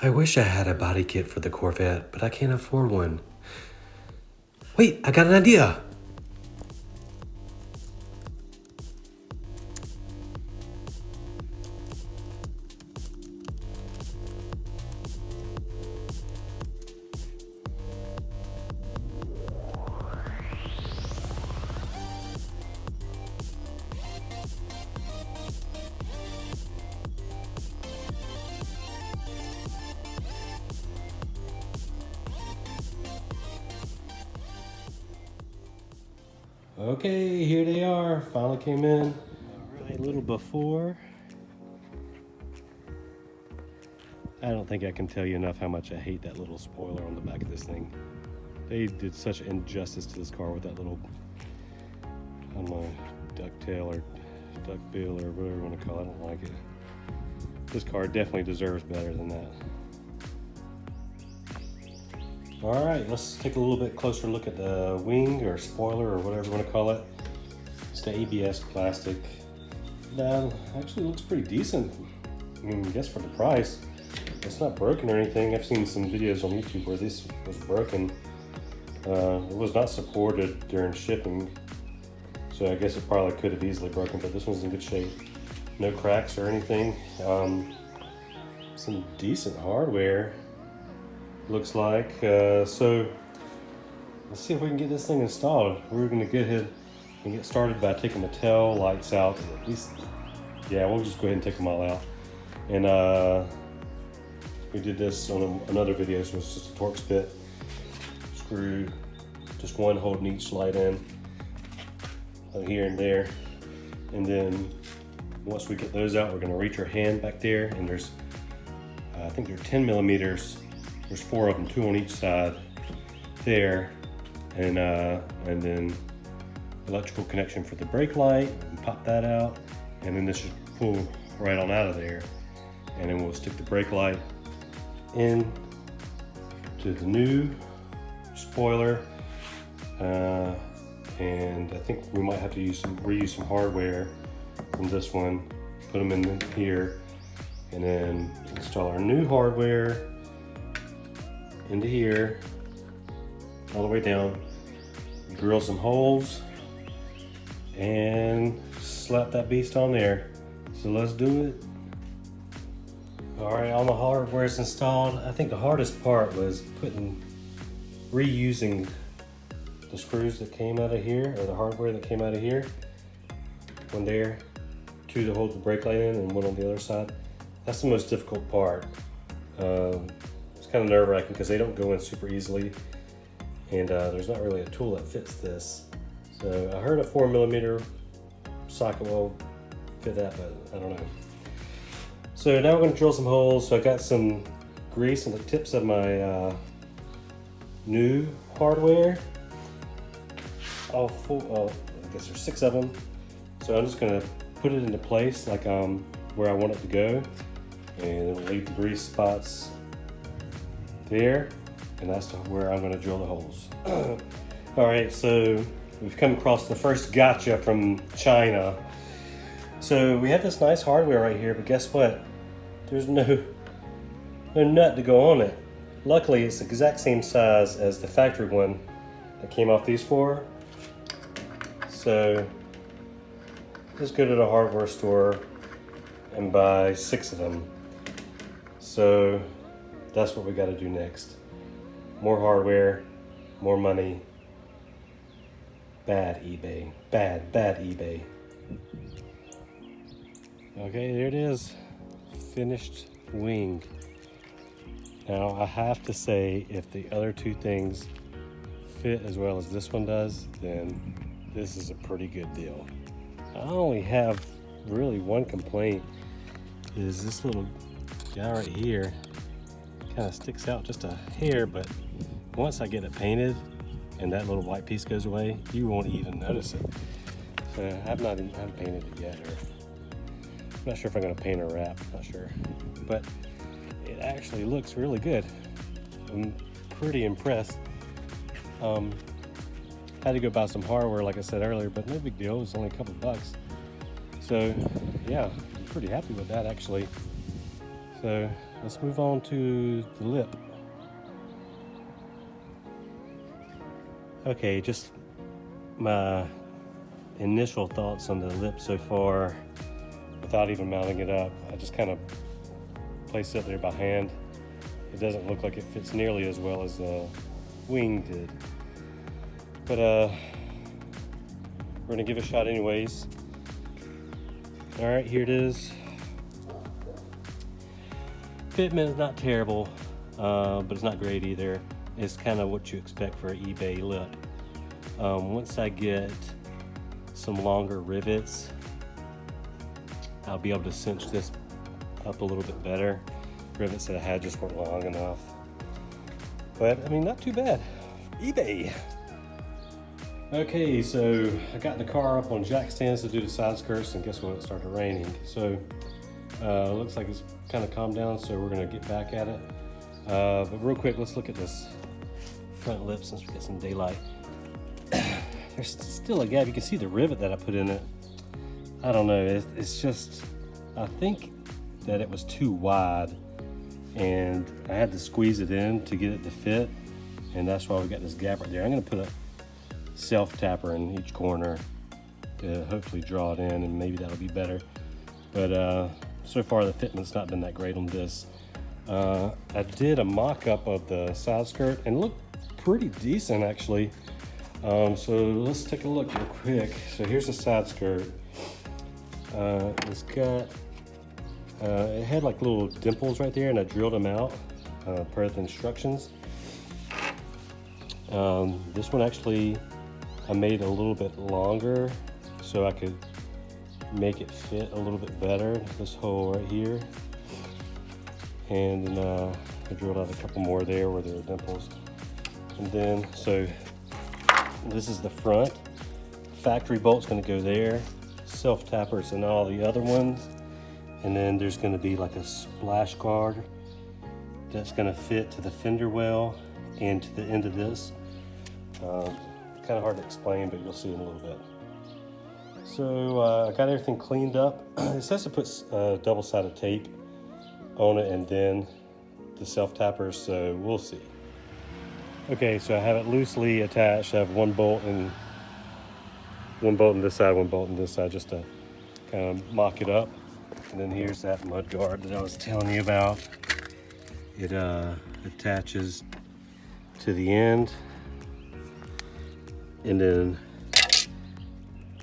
I wish I had a body kit for the Corvette, but I can't afford one. Wait, I got an idea! Okay, here they are. Finally came in. All right, a little before. I don't think I can tell you enough how much I hate that little spoiler on the back of this thing. They did such injustice to this car with that little, I don't know, ducktail or duckbill or whatever you want to call it. I don't like it. This car definitely deserves better than that. All right, let's take a little bit closer look at the wing or spoiler or whatever you want to call it. It's the ABS plastic. Now, actually looks pretty decent. I mean, I guess for the price. It's not broken or anything. I've seen some videos on YouTube where this was broken. It was not supported during shipping, so I guess it probably could have easily broken, but this one's in good shape. No cracks or anything. Some decent hardware. Looks like, so let's see if we can get this thing installed. We're gonna get ahead and get started by taking the tail lights out. At least, yeah, we'll just go ahead and take them all out. And we did this on another video, so it's just a Torx bit, screw, just one holding each light in, here and there. And then once we get those out, we're gonna reach our hand back there, and there's, I think they're 10 millimeters. There's 4 of them, 2 on each side there, and then electrical connection for the brake light, and pop that out, and then this should pull right on out of there, and then we'll stick the brake light in to the new spoiler, and I think we might have to reuse some hardware from this one, put them in here, and then install our new hardware into here, all the way down, drill some holes, and slap that beast on there. So let's do it. All right, all the hardware is installed. I think the hardest part was reusing the screws that came out of here, or the hardware that came out of here. One there, 2 to hold the brake light in, and 1 on the other side. That's the most difficult part. It's kind of nerve-wracking because they don't go in super easily, and there's not really a tool that fits this. So I heard a 4 millimeter socket will fit that, but I don't know. So now we're going to drill some holes. So I got some grease on the tips of my new hardware. All full, I guess there's 6 of them. So I'm just going to put it into place like where I want it to go, and it'll leave the grease spots there, and that's where I'm going to drill the holes. All right, so we've come across the first gotcha from China. So we have this nice hardware right here, but guess what? There's no nut to go on it. Luckily, it's the exact same size as the factory one that came off these 4. So just go to the hardware store and buy 6 of them. So that's what we got to do next. More hardware, more money. Bad eBay. Bad eBay. Okay, there it is. Finished wing. Now I have to say, if the other 2 things fit as well as this one does, then this is a pretty good deal. I only have really one complaint, is this little guy right here. Kind of sticks out just a hair, but once I get it painted and that little white piece goes away, you won't even notice it. So I haven't painted it yet, or I'm not sure if I'm going to paint or wrap, not sure, but it actually looks really good. I'm pretty impressed. Had to go buy some hardware like I said earlier, but no big deal, it was only a couple bucks. So yeah, I'm pretty happy with that actually. So let's move on to the lip. Okay, just my initial thoughts on the lip so far without even mounting it up. I just kind of placed it there by hand. It doesn't look like it fits nearly as well as the wing did. But we're gonna give it a shot anyways. All right, here it is. Fitment is not terrible, but it's not great either. It's kind of what you expect for an eBay lip. Once I get some longer rivets, I'll be able to cinch this up a little bit better. Rivets that I had just weren't long enough. But I mean, not too bad. eBay. Okay, so I got the car up on jack stands to do the side skirts, and guess what? It started raining. So looks like it's kind of calmed down, so we're gonna get back at it. But real quick, let's look at this front lip since we get some daylight. There's still a gap. You can see the rivet that I put in it. I don't know, it's just, I think that it was too wide and I had to squeeze it in to get it to fit, and that's why we got this gap right there. I'm gonna put a self-tapper in each corner to hopefully draw it in, and maybe that'll be better. But so far the fitment's not been that great on this. I did a mock-up of the side skirt and it looked pretty decent actually. So let's take a look real quick. So here's the side skirt. It's got, it had like little dimples right there, and I drilled them out per the instructions. This one actually I made a little bit longer so I could make it fit a little bit better, this hole right here. And then I drilled out a couple more there where there were dimples. And then, so this is the front. Factory bolt's gonna go there. Self-tappers and all the other ones. And then there's gonna be like a splash guard that's gonna fit to the fender well and to the end of this. Kind of hard to explain, but you'll see in a little bit. So I got everything cleaned up. It says to put double-sided tape on it and then the self-tappers, so we'll see. Okay, so I have it loosely attached. I have one bolt on this side, one bolt on this side, just to kind of mock it up. And then here's that mud guard that I was telling you about. It attaches to the end, and then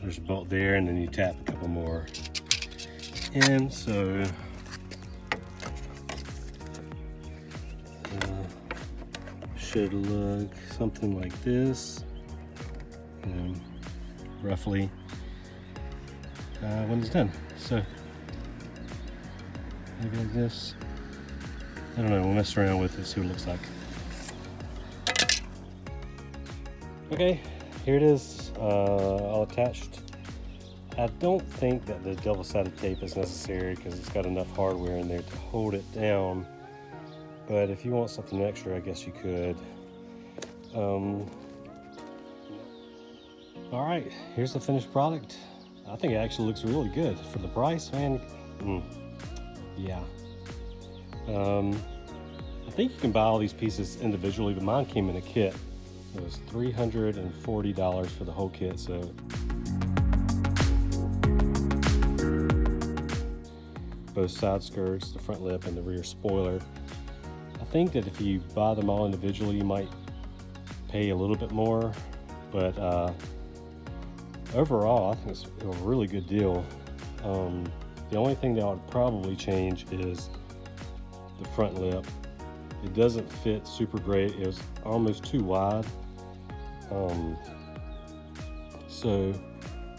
there's a bolt there, and then you tap a couple more. And so should look something like this, roughly, when it's done. So maybe like this. I don't know, we'll mess around with it, see what it looks like. Okay, here it is, all attached. I don't think that the double-sided tape is necessary because it's got enough hardware in there to hold it down. But if you want something extra, I guess you could. All right, here's the finished product. I think it actually looks really good for the price, man. Yeah. I think you can buy all these pieces individually, but mine came in a kit. It was $340 for the whole kit, so. Both side skirts, the front lip, and the rear spoiler. I think that if you buy them all individually, you might pay a little bit more, but overall, I think it's a really good deal. The only thing that I would probably change is the front lip. It doesn't fit super great. It was almost too wide. So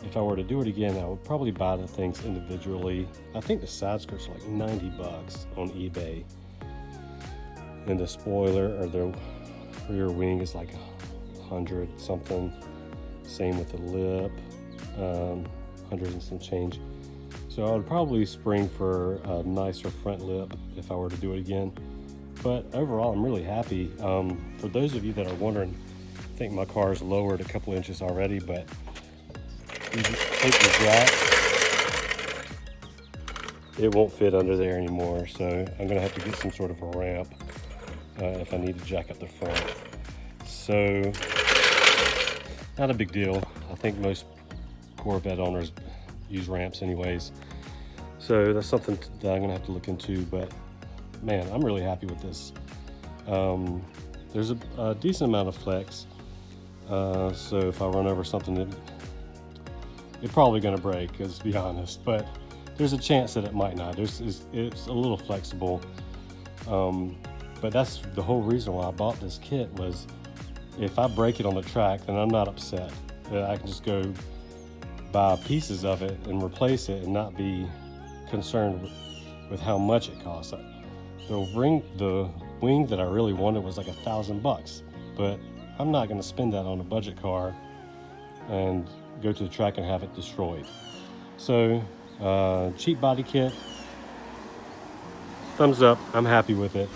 if I were to do it again, I would probably buy the things individually. I think the side skirts are like 90 bucks on eBay. And the spoiler or the rear wing is like 100 something. Same with the lip, 100 and some change. So I would probably spring for a nicer front lip if I were to do it again. But overall, I'm really happy. For those of you that are wondering, I think my car is lowered a couple inches already, but you just take the jack it won't fit under there anymore. So I'm gonna have to get some sort of a ramp if I need to jack up the front. So not a big deal. I think most Corvette owners use ramps anyways. So that's something that I'm gonna have to look into, but man, I'm really happy with this. There's a decent amount of flex. So if I run over something, it's probably gonna break, let's be honest, but there's a chance that it might not. It's a little flexible. But that's the whole reason why I bought this kit, was if I break it on the track, then I'm not upset. I can just go buy pieces of it and replace it and not be concerned with how much it costs. The wing that I really wanted was like $1,000, but I'm not gonna spend that on a budget car and go to the track and have it destroyed. So cheap body kit, thumbs up, I'm happy with it.